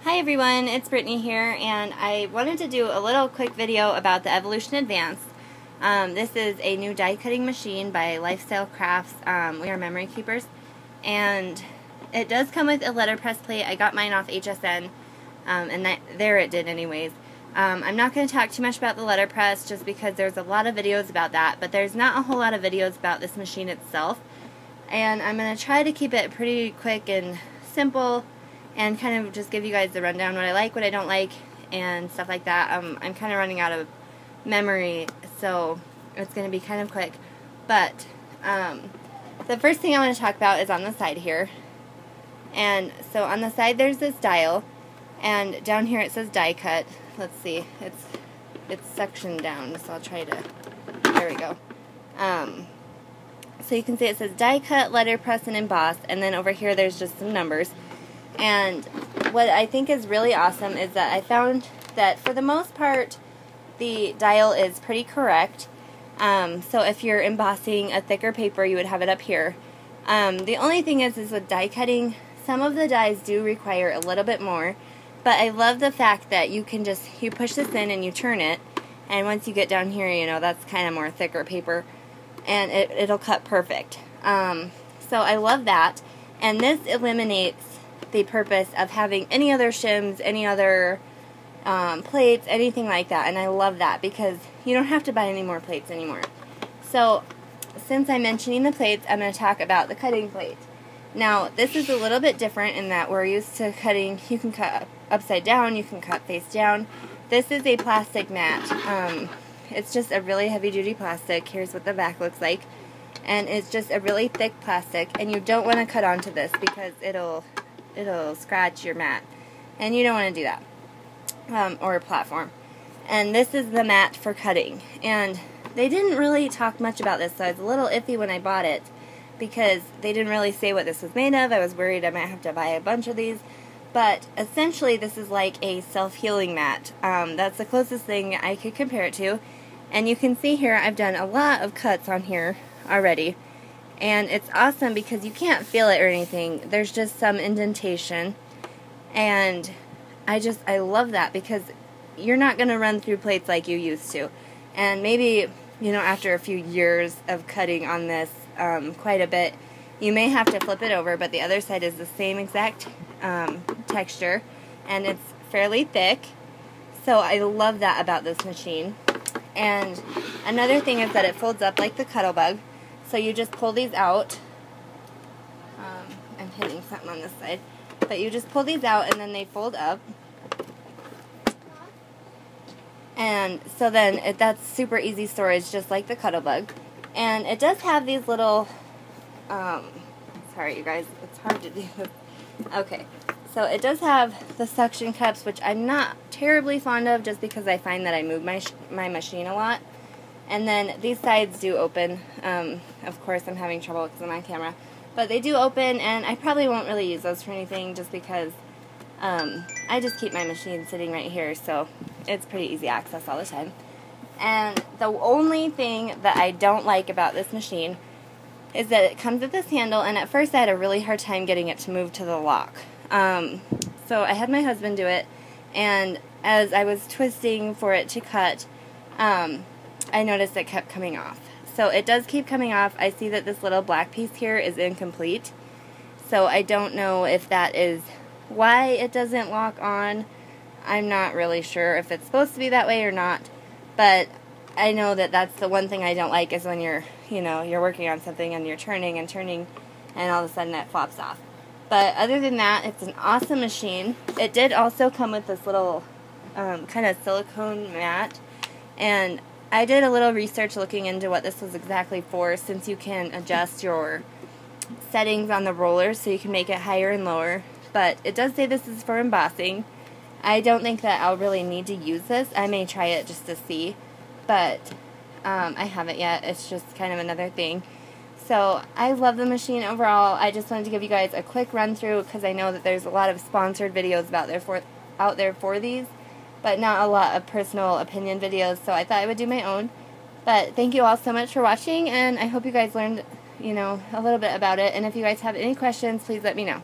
Hi everyone, it's Brittany here, and I wanted to do a little quick video about the Evolution Advanced. This is a new die cutting machine by Lifestyle Crafts. We are memory keepers, and it does come with a letterpress plate. I got mine off HSN, and there it did anyways. I'm not going to talk too much about the letterpress just because there's a lot of videos about that, but there's not a whole lot of videos about this machine itself, and I'm going to try to keep it pretty quick and simple and kind of just give you guys the rundown, what I like, what I don't like, and stuff like that. I'm kind of running out of memory, so it's going to be kind of quick. But the first thing I want to talk about is on the side here. And so on the side there's this dial, and down here it says die cut. Let's see, it's sectioned down, so I'll try to, there we go. So you can see it says die cut, letterpress, and emboss, and then over here there's just some numbers. And what I think is really awesome is that I found that for the most part the dial is pretty correct. So if you're embossing a thicker paper, you would have it up here. The only thing is with die cutting, some of the dies do require a little bit more, but I love the fact that you can just, you push this in and you turn it, and once you get down here, you know, that's kind of more thicker paper, and it'll cut perfect. So I love that, and this eliminates the purpose of having any other shims, any other plates, anything like that, and I love that because you don't have to buy any more plates anymore. So since I'm mentioning the plates, I'm going to talk about the cutting plate. Now this is a little bit different in that we're used to cutting, you can cut upside down, you can cut face down. This is a plastic mat. It's just a really heavy duty plastic. Here's what the back looks like, and it's just a really thick plastic, and you don't want to cut onto this because it'll scratch your mat, and you don't want to do that, or a platform. And this is the mat for cutting, and they didn't really talk much about this, so I was a little iffy when I bought it because they didn't really say what this was made of. I was worried I might have to buy a bunch of these, but essentially this is like a self-healing mat. That's the closest thing I could compare it to, and you can see here I've done a lot of cuts on here already. And it's awesome because you can't feel it or anything. There's just some indentation. And I love that because you're not going to run through plates like you used to. And maybe, you know, after a few years of cutting on this quite a bit, you may have to flip it over, but the other side is the same exact texture. And it's fairly thick. So I love that about this machine. And another thing is that it folds up like the Cuttlebug. So you just pull these out. I'm hitting something on this side. But you just pull these out and then they fold up. And so then that's super easy storage, just like the Cuttlebug. And it does have these little, sorry you guys, it's hard to do. Okay, so it does have the suction cups, which I'm not terribly fond of just because I find that I move my machine a lot. And then these sides do open. Of course, I'm having trouble because of my camera. But they do open, and I probably won't really use those for anything just because I just keep my machine sitting right here, so it's pretty easy access all the time. And the only thing that I don't like about this machine is that it comes with this handle, and at first I had a really hard time getting it to move to the lock. So I had my husband do it, and as I was twisting for it to cut, I noticed it kept coming off. So it does keep coming off. I see that this little black piece here is incomplete. So I don't know if that is why it doesn't lock on. I'm not really sure if it's supposed to be that way or not. But I know that that's the one thing I don't like is when you're working on something and you're turning and turning and all of a sudden it flops off. But other than that, it's an awesome machine. It did also come with this little kind of silicone mat, and I did a little research looking into what this was exactly for, since you can adjust your settings on the roller so you can make it higher and lower. But it does say this is for embossing. I don't think that I'll really need to use this. I may try it just to see, but I haven't yet. It's just kind of another thing. So I love the machine overall. I just wanted to give you guys a quick run through because I know that there's a lot of sponsored videos out there for these, but not a lot of personal opinion videos, so I thought I would do my own. But thank you all so much for watching, and I hope you guys learned, a little bit about it. And if you guys have any questions, please let me know.